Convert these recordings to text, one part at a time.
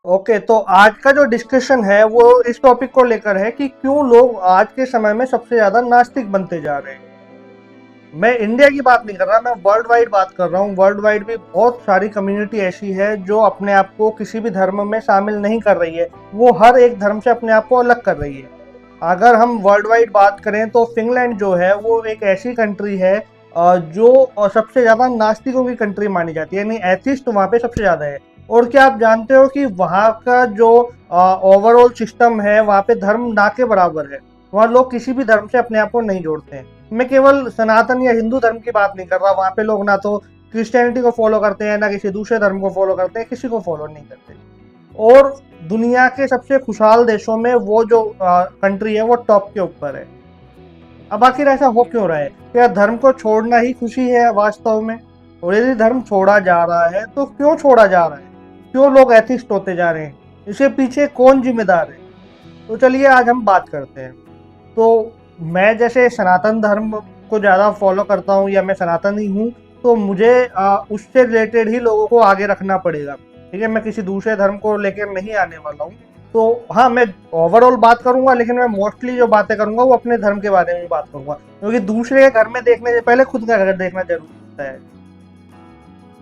Okay, तो आज का जो डिस्कशन है वो इस टॉपिक को लेकर है कि क्यों लोग आज के समय में सबसे ज्यादा नास्तिक बनते जा रहे हैं। मैं इंडिया की बात नहीं कर रहा, मैं वर्ल्ड वाइड बात कर रहा हूँ। वर्ल्ड वाइड भी बहुत सारी कम्युनिटी ऐसी है जो अपने आप को किसी भी धर्म में शामिल नहीं कर रही है, वो हर एक धर्म से अपने आप को अलग कर रही है। अगर हम वर्ल्ड वाइड बात करें तो फिनलैंड जो है वो एक ऐसी कंट्री है जो सबसे ज़्यादा नास्तिकों की कंट्री मानी जाती है, यानी एथिस्ट वहाँ पे सबसे ज़्यादा है। और क्या आप जानते हो कि वहाँ का जो ओवरऑल सिस्टम है, वहाँ पे धर्म ना के बराबर है। वहाँ लोग किसी भी धर्म से अपने आप को नहीं जोड़ते हैं। मैं केवल सनातन या हिंदू धर्म की बात नहीं कर रहा, वहाँ पे लोग ना तो क्रिश्चियनिटी को फॉलो करते हैं, ना किसी दूसरे धर्म को फॉलो करते हैं, किसी को फॉलो नहीं करते। और दुनिया के सबसे खुशहाल देशों में वो जो कंट्री है वो टॉप के ऊपर है। अब आखिर ऐसा हो क्यों रहा है? क्या धर्म को छोड़ना ही खुशी है वास्तव में? और यदि धर्म छोड़ा जा रहा है तो क्यों छोड़ा जा रहा है? क्यों लोग एथिस्ट होते जा रहे हैं? इसके पीछे कौन जिम्मेदार है? तो चलिए आज हम बात करते हैं। तो मैं जैसे सनातन धर्म को ज़्यादा फॉलो करता हूँ, या मैं सनातन ही हूँ, तो मुझे उससे रिलेटेड ही लोगों को आगे रखना पड़ेगा। ठीक है, मैं किसी दूसरे धर्म को लेकर नहीं आने वाला हूँ। तो हाँ, मैं ओवरऑल बात करूंगा, लेकिन मैं मोस्टली जो बातें करूंगा वो अपने धर्म के बारे में बात करूंगा, क्योंकि दूसरे के घर में देखने से पहले खुद का घर देखना जरूरी होता है।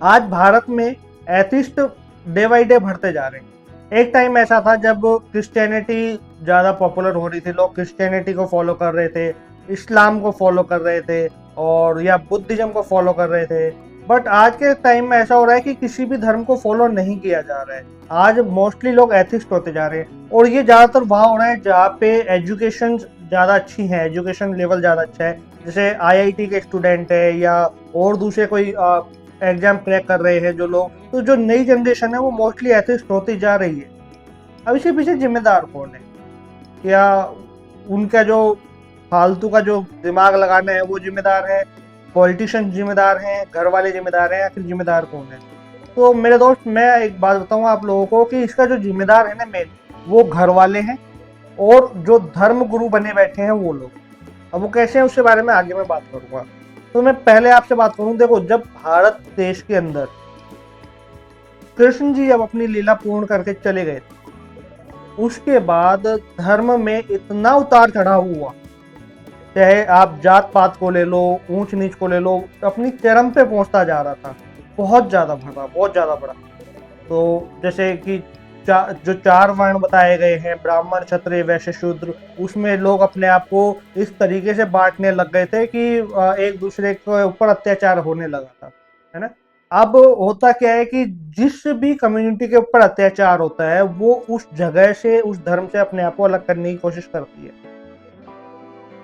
आज भारत में एथिस्ट डे बाई डे बढ़ते जा रहे हैं। एक टाइम ऐसा था जब क्रिश्चियनिटी ज़्यादा पॉपुलर हो रही थी, लोग क्रिश्चियनिटी को फॉलो कर रहे थे, इस्लाम को फॉलो कर रहे थे, और या बुद्धिज्म को फॉलो कर रहे थे। बट आज के टाइम में ऐसा हो रहा है कि किसी भी धर्म को फॉलो नहीं किया जा रहा है। आज मोस्टली लोग एथिस्ट होते जा रहे हैं, और ये ज़्यादातर वहाँ हो रहा है जहाँ पे एजुकेशन ज़्यादा अच्छी है, एजुकेशन लेवल ज़्यादा अच्छा है। जैसे आईआईटी के स्टूडेंट है, या और दूसरे कोई एग्जाम क्रैक कर रहे हैं जो लोग, तो जो नई जनरेशन है वो मोस्टली एथिस्ट होती जा रही है। अब इसके पीछे जिम्मेदार कौन है? क्या उनका जो फालतू का जो दिमाग लगाना है वो जिम्मेदार है? पॉलिटिशियन जिम्मेदार हैं? घर वाले जिम्मेदार हैं? आखिर जिम्मेदार कौन है? तो मेरे दोस्त, मैं एक बात बताऊँ आप लोगों को कि इसका जो जिम्मेदार है ना मेन, वो घर वाले हैं, और जो धर्म गुरु बने बैठे हैं वो लोग। अब वो कैसे हैं उसके बारे में आगे मैं बात करूंगा। तो मैं पहले आपसे बात करूं, देखो, जब भारत देश के अंदर कृष्ण जी जब अपनी लीला पूर्ण करके चले गए, उसके बाद धर्म में इतना उतार चढ़ाव हुआ, चाहे आप जात पात को ले लो, ऊंच नीच को ले लो, अपनी चरम पे पहुंचता जा रहा था। बहुत ज्यादा बढ़ा, बहुत ज्यादा बढ़ा। तो जैसे कि जो चार वर्ण बताए गए हैं, ब्राह्मण क्षत्रिय वैश्य शूद्र, उसमें लोग अपने आप को इस तरीके से बांटने लग गए थे कि एक दूसरे के ऊपर अत्याचार होने लगा था, है ना। अब होता क्या है कि जिस भी कम्युनिटी के ऊपर अत्याचार होता है, वो उस जगह से, उस धर्म से अपने आप को अलग करने की कोशिश करती है।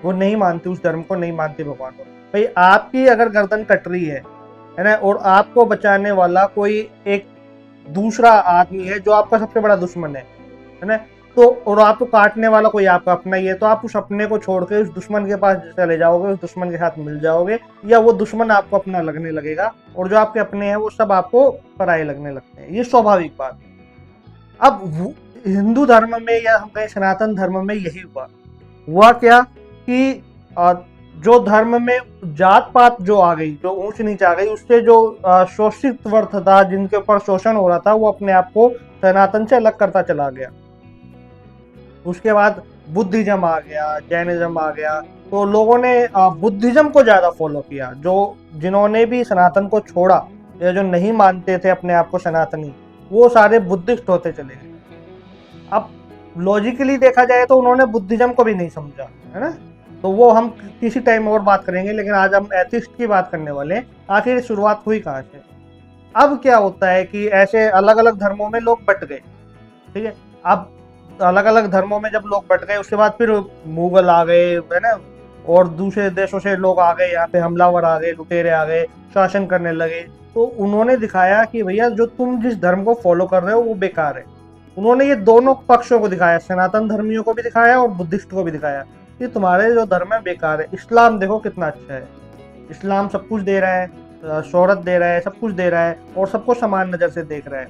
वो नहीं मानती, उस धर्म को नहीं मानती, भगवान को। भाई, आपकी अगर गर्दन कट रही है ना, और आपको बचाने वाला कोई एक दूसरा आदमी है जो आपका सबसे बड़ा दुश्मन है ना, तो और आपको काटने वाला कोई आपका अपना ही है, तो आप उस अपने को छोड़ के उस दुश्मन के पास चले जाओगे, उस दुश्मन के साथ मिल जाओगे, या वो दुश्मन आपको अपना लगने लगेगा, और जो आपके अपने हैं वो सब आपको पराये लगने लगते हैं। ये स्वाभाविक बात है। अब हिंदू धर्म में, या हम कहें सनातन धर्म में, यही हुआ क्या कि जो धर्म में जात पात जो आ गई, जो ऊंच नीच आ गई, उससे जो शोषित वर्ग था, जिनके ऊपर शोषण हो रहा था, वो अपने आप को सनातन से अलग करता चला गया। उसके बाद बुद्धिज्म आ गया, जैनिज्म आ गया, तो लोगों ने बुद्धिज्म को ज्यादा फॉलो किया। जिन्होंने भी सनातन को छोड़ा, या जो नहीं मानते थे अपने आप को सनातनी, वो सारे बुद्धिस्ट होते चले गए। अब लॉजिकली देखा जाए तो उन्होंने बुद्धिज्म को भी नहीं समझा, है ना। तो वो हम किसी टाइम और बात करेंगे, लेकिन आज हम एथिस्ट की बात करने वाले हैं। आखिर शुरुआत हुई कहाँ से? अब क्या होता है कि ऐसे अलग अलग धर्मों में लोग बट गए, ठीक है। अब अलग अलग धर्मों में जब लोग बट गए, उसके बाद फिर मुगल आ गए, है ना, और दूसरे देशों से लोग आ गए, यहाँ पे हमलावर आ गए, लुटेरे आ गए, शासन करने लगे। तो उन्होंने दिखाया कि भैया, जो तुम जिस धर्म को फॉलो कर रहे हो वो बेकार है। उन्होंने ये दोनों पक्षों को दिखाया, सनातन धर्मियों को भी दिखाया और बुद्धिस्ट को भी दिखाया कि तुम्हारे जो धर्म है बेकार है। इस्लाम देखो कितना अच्छा है, इस्लाम सब कुछ दे रहा है, शोहरत दे रहा है, सब कुछ दे रहा है, और सबको समान नज़र से देख रहा है।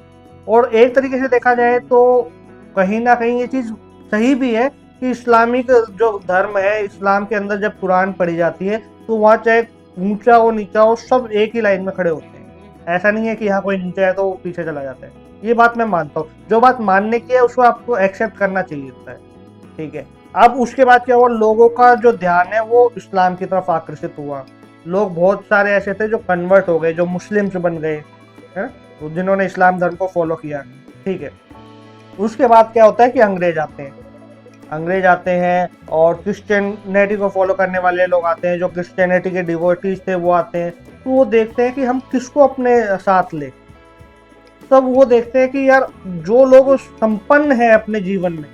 और एक तरीके से देखा जाए तो कहीं ना कहीं ये चीज़ सही भी है कि इस्लामिक जो धर्म है, इस्लाम के अंदर जब कुरान पढ़ी जाती है, तो वहाँ चाहे ऊंचा हो नीचा हो, सब एक ही लाइन में खड़े होते हैं। ऐसा नहीं है कि यहाँ कोई नीचा है तो पीछे चला जाता है। ये बात मैं मानता हूँ, जो बात मानने की है उसको आपको एक्सेप्ट करना चाहिए होता है, ठीक है। अब उसके बाद क्या हुआ, लोगों का जो ध्यान है वो इस्लाम की तरफ आकर्षित हुआ। लोग बहुत सारे ऐसे थे जो कन्वर्ट हो गए, जो मुस्लिम्स बन गए हैं, जिन्होंने इस्लाम धर्म को फॉलो किया, ठीक है। उसके बाद क्या होता है कि अंग्रेज आते हैं और क्रिश्चियनिटी को फॉलो करने वाले लोग आते हैं, जो क्रिश्चियनिटी के डिवोटीज थे वो आते हैं। तो वो देखते हैं कि हम किसको अपने साथ ले। तब वो देखते हैं कि यार जो लोग संपन्न है अपने जीवन में,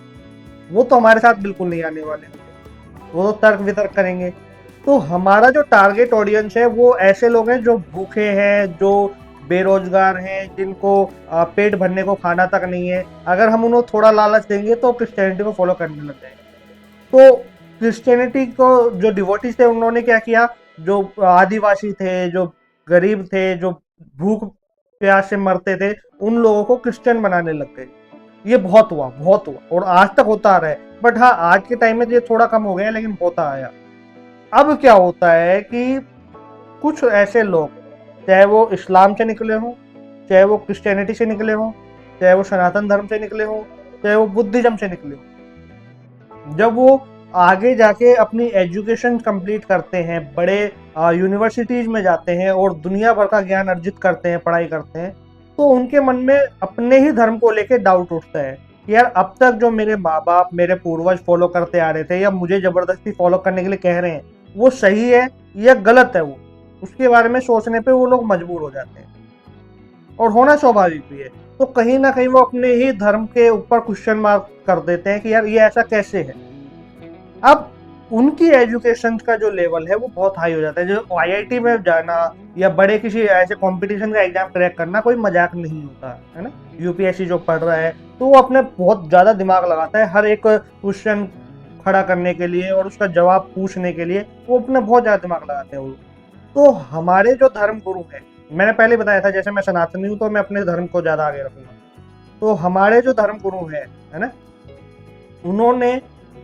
वो तो हमारे साथ बिल्कुल नहीं आने वाले, वो तो तर्क वितर्क करेंगे। तो हमारा जो टारगेट ऑडियंस है वो ऐसे लोग हैं जो भूखे हैं, जो बेरोजगार हैं, जिनको पेट भरने को खाना तक नहीं है। अगर हम उन्हें थोड़ा लालच देंगे तो क्रिश्चियनिटी को फॉलो करने लग जाएंगे। तो क्रिश्चियनिटी को जो डिवोटीज थे उन्होंने क्या किया, जो आदिवासी थे, जो गरीब थे, जो भूख प्यास से मरते थे, उन लोगों को क्रिश्चियन बनाने लग गए। ये बहुत हुआ, बहुत हुआ, और आज तक होता आ रहा है। बट हाँ, आज के टाइम में ये थोड़ा कम हो गया, लेकिन होता आया। अब क्या होता है कि कुछ ऐसे लोग, चाहे वो इस्लाम से निकले हों, चाहे वो क्रिश्चियनिटी से निकले हों, चाहे वो सनातन धर्म से निकले हों, चाहे वो बुद्धिज्म से निकले हों, जब वो आगे जाके अपनी एजुकेशन कंप्लीट करते हैं, बड़े यूनिवर्सिटीज में जाते हैं और दुनिया भर का ज्ञान अर्जित करते हैं, पढ़ाई करते हैं, तो उनके मन में अपने ही धर्म को लेके डाउट उठता है कि यार अब तक जो मेरे माँ बाप, मेरे पूर्वज फॉलो करते आ रहे थे या मुझे जबरदस्ती फॉलो करने के लिए कह रहे हैं, वो सही है या गलत है। वो उसके बारे में सोचने पे वो लोग मजबूर हो जाते हैं, और होना स्वाभाविक भी है। तो कहीं ना कहीं वो अपने ही धर्म के ऊपर क्वेश्चन मार्क कर देते हैं कि यार ये ऐसा कैसे है। अब उनकी एजुकेशन का जो लेवल है वो बहुत हाई हो जाता है। जो आईआईटी में जाना या बड़े किसी ऐसे कंपटीशन का एग्जाम क्रैक करना कोई मजाक नहीं होता है ना। यूपीएससी जो पढ़ रहा है तो वो अपने बहुत ज्यादा दिमाग लगाता है हर एक क्वेश्चन खड़ा करने के लिए और उसका जवाब पूछने के लिए, वो अपना बहुत ज्यादा दिमाग लगाते हैं वो। तो हमारे जो धर्म गुरु हैं, मैंने पहले बताया था जैसे मैं सनातनी हूँ तो मैं अपने धर्म को ज्यादा आगे रखूंगा। तो हमारे जो धर्म गुरु है ना, उन्होंने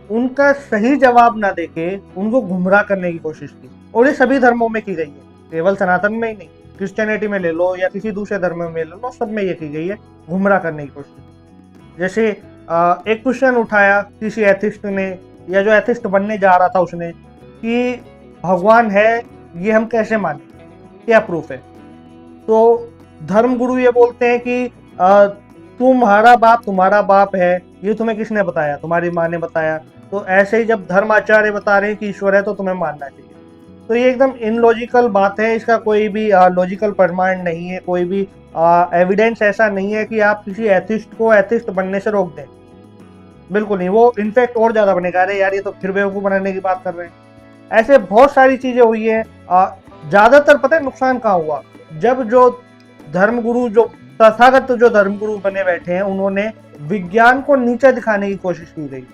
उनका सही जवाब ना देके उनको गुमराह करने की कोशिश की, और ये सभी धर्मों में की गई है, केवल सनातन में ही नहीं। क्रिश्चियनिटी में ले लो या किसी दूसरे धर्म में ले लो, सब में ये की गई है, गुमराह करने की कोशिश। जैसे एक क्वेश्चन उठाया किसी एथिस्ट ने, या जो एथिस्ट बनने जा रहा था उसने, कि भगवान है ये हम कैसे माने, क्या प्रूफ है। तो धर्म गुरु ये बोलते हैं कि तुम्हारा बाप है, ये तुम्हें किसने बताया, तुम्हारी माँ ने बताया। तो ऐसे ही जब धर्माचार्य बता रहे हैं कि ईश्वर है तो तुम्हें मानना चाहिए। तो ये एकदम इनलॉजिकल बात है, इसका कोई भी लॉजिकल प्रमाण नहीं है, कोई भी एविडेंस ऐसा नहीं है कि आप किसी एथिस्ट को एथिस्ट बनने से रोक दें। बिल्कुल नहीं, वो इनफैक्ट और ज्यादा बनेगा, अरे यार ये तो फिर बेवकूफ बनाने की बात कर रहे हैं। ऐसे बहुत सारी चीजें हुई है। ज्यादातर पता है नुकसान कहाँ हुआ, जब जो धर्मगुरु, जो तथागत जो धर्मगुरु बने बैठे हैं, उन्होंने विज्ञान को नीचा दिखाने की कोशिश की गई।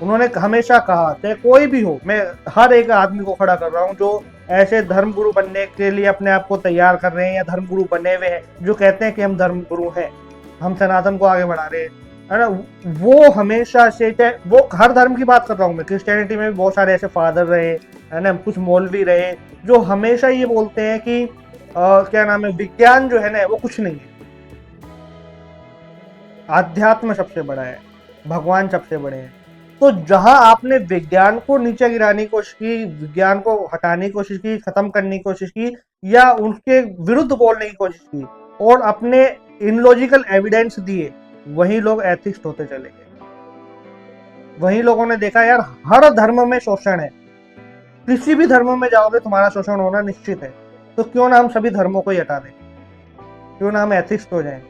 उन्होंने हमेशा कहा, चाहे कोई भी हो, मैं हर एक आदमी को खड़ा कर रहा हूँ जो ऐसे धर्मगुरु बनने के लिए अपने आप को तैयार कर रहे हैं या धर्मगुरु बने हुए हैं, जो कहते हैं कि हम धर्मगुरु हैं, हम सनातन को आगे बढ़ा रहे हैं, है ना। वो हमेशा से, वो हर धर्म की बात कर रहा हूँ मैं, क्रिश्चियनिटी में भी बहुत सारे ऐसे फादर रहे, है ना, कुछ मौलवी रहे, जो हमेशा ये बोलते हैं कि क्या नाम है, विज्ञान जो है ना वो कुछ नहीं है, आध्यात्म सबसे बड़ा है, भगवान सबसे बड़े हैं। तो जहां आपने विज्ञान को नीचे गिराने की कोशिश की, विज्ञान को हटाने की कोशिश की, खत्म करने की कोशिश की, या उनके विरुद्ध बोलने की कोशिश की और अपने इनलॉजिकल एविडेंस दिए, वही लोग एथिस्ट होते चले गए। वही लोगों ने देखा यार हर धर्म में शोषण है, किसी भी धर्म में जाओगे तुम्हारा शोषण होना निश्चित है, तो क्यों ना हम सभी धर्मों को ही हटा दें, क्यों ना हम एथिस्ट हो जाएं।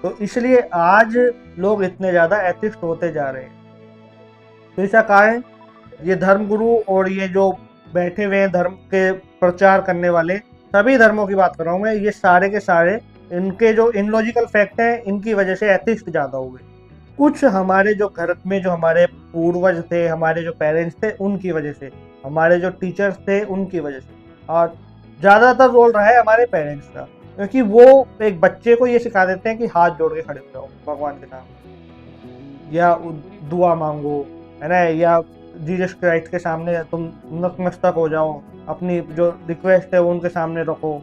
तो इसलिए आज लोग इतने ज्यादा एथिस्ट होते जा रहे हैं। तो इसका कारण ये धर्मगुरु और ये जो बैठे हुए हैं धर्म के प्रचार करने वाले, सभी धर्मों की बात कर रहा हूँ मैं, ये सारे के सारे इनके जो इनलॉजिकल फैक्ट हैं, इनकी वजह से एथिस्ट ज्यादा हो गए। कुछ हमारे जो घर में जो हमारे पूर्वज थे, हमारे जो पेरेंट्स थे, उनकी वजह से, हमारे जो टीचर्स थे उनकी वजह से, और ज्यादातर रोल रहा है हमारे पेरेंट्स का, क्योंकि वो एक बच्चे को ये सिखा देते हैं कि हाथ जोड़ के खड़े हो जाओ भगवान के नाम, या दुआ मांगो, है ना, या जीसस क्राइस्ट के सामने तुम नतमस्तक हो जाओ, अपनी जो रिक्वेस्ट है वो उनके सामने रखो।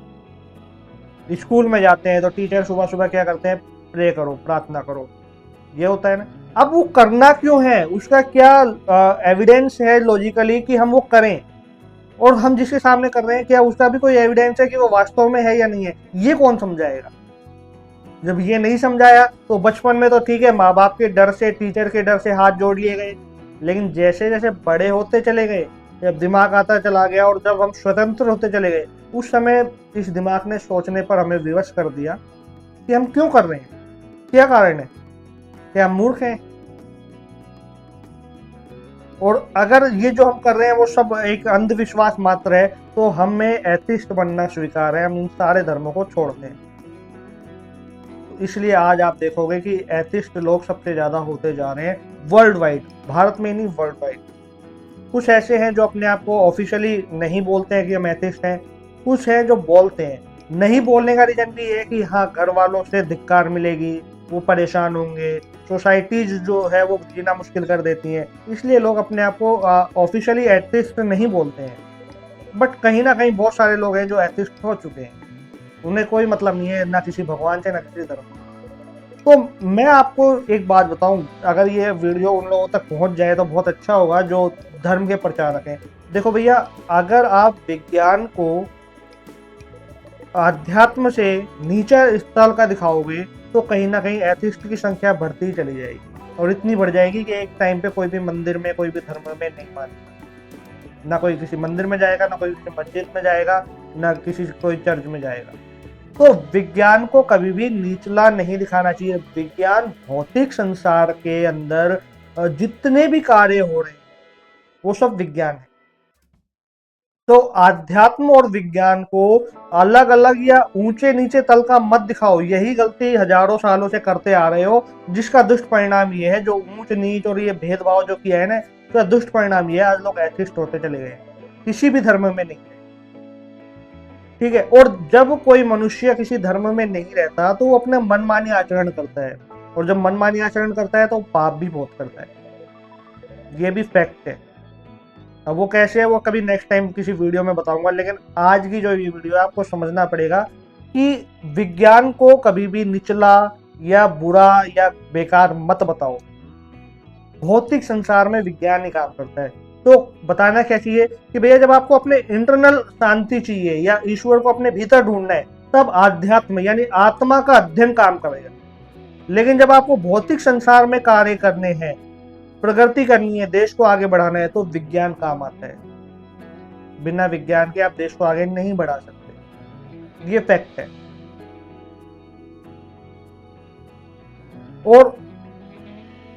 स्कूल में जाते हैं तो टीचर सुबह सुबह क्या करते हैं, प्रे करो, प्रार्थना करो, ये होता है ना। अब वो करना क्यों है, उसका क्या एविडेंस है लॉजिकली कि हम वो करें, और हम जिसके सामने कर रहे हैं क्या उसका भी कोई एविडेंस है कि वो वास्तव में है या नहीं है, ये कौन समझाएगा। जब ये नहीं समझाया तो बचपन में तो ठीक है, माँ बाप के डर से, टीचर के डर से हाथ जोड़ लिए गए, लेकिन जैसे जैसे बड़े होते चले गए, जब दिमाग आता चला गया और जब हम स्वतंत्र होते चले गए, उस समय इस दिमाग ने सोचने पर हमें विवश कर दिया कि हम क्यों कर रहे हैं, क्या कारण है, क्या हम मूर्ख हैं। और अगर ये जो हम कर रहे हैं वो सब एक अंधविश्वास मात्र है, तो हमें एथिस्ट बनना स्वीकार है, हम इन सारे धर्मों को छोड़ते हैं। इसलिए आज आप देखोगे कि एथिस्ट लोग सबसे ज्यादा होते जा रहे हैं वर्ल्ड वाइड, भारत में नहीं वर्ल्ड वाइड। कुछ ऐसे हैं जो अपने आप को ऑफिशियली नहीं बोलते हैं कि हम एथिस्ट हैं, कुछ हैं जो बोलते हैं। नहीं बोलने का रीजन भी है कि हाँ, घर वालों से धिक्कार मिलेगी, वो परेशान होंगे, सोसाइटीज जो है वो जीना मुश्किल कर देती हैं, इसलिए लोग अपने आप को ऑफिशियली एथिस्ट नहीं बोलते हैं। बट कहीं ना कहीं बहुत सारे लोग हैं जो एथिस्ट हो चुके हैं, उन्हें कोई मतलब नहीं है ना किसी भगवान से ना किसी धर्म से। तो मैं आपको एक बात बताऊं, अगर ये वीडियो उन लोगों तक पहुंच जाए तो बहुत अच्छा होगा जो धर्म के प्रचारक हैं। देखो भैया, अगर आप विज्ञान को आध्यात्म से नीचे स्तर का दिखाओगे तो कहीं ना कहीं एथिस्ट की संख्या बढ़ती ही चली जाएगी, और इतनी बढ़ जाएगी कि एक टाइम पे कोई भी मंदिर में, कोई भी धर्म में नहीं मानेगा, ना कोई किसी मंदिर में जाएगा, ना कोई किसी मस्जिद में जाएगा, ना किसी कोई चर्च में जाएगा। तो विज्ञान को कभी भी निचला नहीं दिखाना चाहिए। विज्ञान भौतिक संसार के अंदर जितने भी कार्य हो रहे हैं वो सब विज्ञान है। तो आध्यात्म और विज्ञान को अलग अलग या ऊंचे नीचे तल का मत दिखाओ। यही गलती हजारों सालों से करते आ रहे हो, जिसका दुष्परिणाम ये है, जो ऊंच नीच और ये भेदभाव जो किया है ना, उसका दुष्परिणाम ये है, आज लोग एथिस्ट होते चले गए, किसी भी धर्म में नहीं। ठीक है, और जब कोई मनुष्य किसी धर्म में नहीं रहता तो वो अपने मनमानी आचरण करता है, और जब मनमानी आचरण करता है तो पाप भी बहुत करता है, ये भी फैक्ट है। अब वो कैसे है वो कभी नेक्स्ट टाइम किसी वीडियो में बताऊंगा, लेकिन आज की जो ये वीडियो है आपको समझना पड़ेगा कि विज्ञान को कभी भी निचला या बुरा या बेकार मत बताओ। भौतिक संसार में विज्ञान ही काम करता है। तो बताना क्या चाहिए कि भैया, जब आपको अपने इंटरनल शांति चाहिए या ईश्वर को अपने भीतर ढूंढना है, तब आध्यात्म यानी आत्मा का अध्ययन काम करेगा। लेकिन जब आपको भौतिक संसार में कार्य करने हैं, प्रगति करनी है, देश को आगे बढ़ाना है, तो विज्ञान काम आता है। बिना विज्ञान के आप देश को आगे नहीं बढ़ा सकते, ये फैक्ट है। और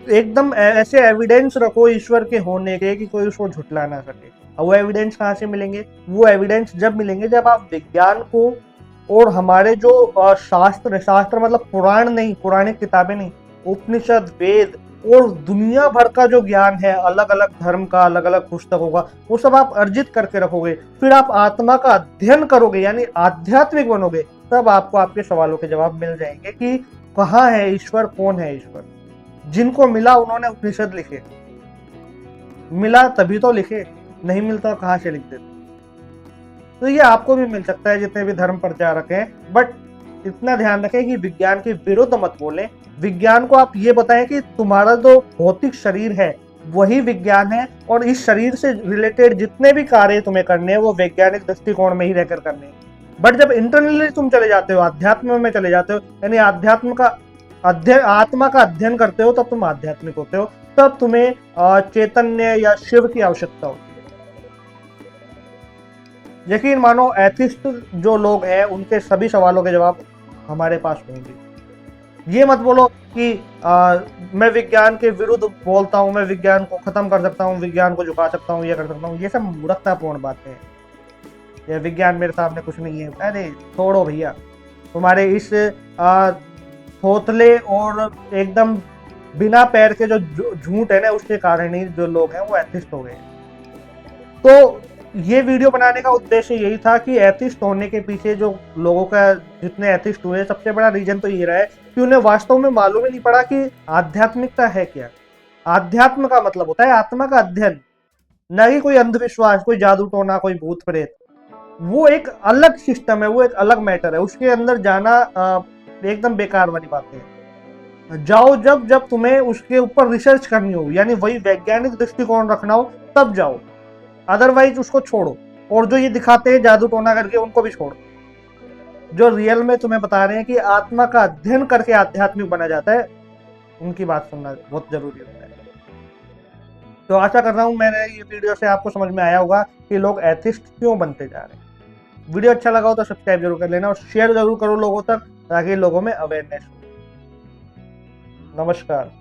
एकदम ऐसे एविडेंस रखो ईश्वर के होने के कि कोई उसको झुटला ना सके। अब वो एविडेंस कहाँ से मिलेंगे? वो एविडेंस जब मिलेंगे जब आप विज्ञान को और हमारे जो शास्त्र मतलब पुराण नहीं, पुराणिक किताबें नहीं, उपनिषद, वेद और दुनिया भर का जो ज्ञान है, अलग अलग धर्म का, अलग अलग पुस्तकों का, वो सब आप अर्जित करके रखोगे, फिर आप आत्मा का अध्ययन करोगे यानी आध्यात्मिक बनोगे, तब आपको आपके सवालों के जवाब मिल जाएंगे कि कहाँ है ईश्वर, कौन है ईश्वर। जिनको मिला उन्होंने उपनिषद लिखे, मिला तभी तो लिखे, नहीं मिलता कहाँ से लिख देते। तो ये आपको भी मिल सकता है, जितने भी धर्म प्रचारक हैं। बट इतना ध्यान रखें कि विज्ञान के विरुद्ध मत बोलें। विज्ञान को आप ये बताएं कि तुम्हारा जो भौतिक शरीर है वही विज्ञान है, और इस शरीर से रिलेटेड जितने भी कार्य तुम्हें करने हैं वो वैज्ञानिक दृष्टिकोण में ही रहकर करने हैं। बट जब इंटरनली तुम चले जाते हो, अध्यात्म में चले जाते हो, यानी आध्यात्म का अध्ययन, आत्मा का अध्ययन करते हो, तब तुम आध्यात्मिक होते हो, तब तुम्हें चैतन्य या शिव की आवश्यकता होती है। यकीन मानो, एथिस्ट जो लोग हैं उनके सभी सवालों के जवाब हमारे पास होंगे। ये मत बोलो कि मैं विज्ञान के विरुद्ध बोलता हूँ, मैं विज्ञान को खत्म कर सकता हूँ, विज्ञान को झुका सकता हूँ, ये कर सकता हूँ। ये सब मूर्खतापूर्ण बातें हैं। ये विज्ञान मेरे सामने कुछ नहीं है, अरे छोड़ो भैया। तुम्हारे इस थोथले और एकदम बिना पैर के जो झूठ है ना, उसके कारण ही जो लोग हैं वो एथिस्ट हो गए। तो ये वीडियो बनाने का उद्देश्य यही था कि एथिस्ट होने के पीछे जो लोगों का, जितने एथिस्ट हुए, सबसे बड़ा रीजन तो ये रहा है कि उन्हें वास्तव में मालूम ही नहीं पड़ा कि आध्यात्मिकता है क्या। आध्यात्म का मतलब होता है आत्मा का अध्ययन, न कि कोई अंधविश्वास, कोई जादू टोना, कोई भूत प्रेत। वो एक अलग सिस्टम है, वो एक अलग मैटर है, उसके अंदर जाना एकदम बेकार वाली बात है। जाओ जब जब तुम्हें उसके ऊपर रिसर्च करनी हो, यानी वही वैज्ञानिक दृष्टिकोण रखना हो, तब जाओ, अदरवाइज उसको छोड़ो। और जो ये दिखाते हैं जादू टोना करके, उनको भी छोड़ो। जो रियल में तुम्हें बता रहे हैं कि आत्मा का अध्ययन करके आध्यात्मिक बना जाता है, उनकी बात सुनना बहुत जरूरी होता है। तो आशा कर रहा हूँ मैंने ये वीडियो से आपको समझ में आया होगा कि लोग एथिस्ट क्यों बनते जा रहे हैं। वीडियो अच्छा लगा हो तो सब्सक्राइब जरूर कर लेना और शेयर जरूर करो लोगों तक, ताकि लोगों में अवेयरनेस हो। नमस्कार।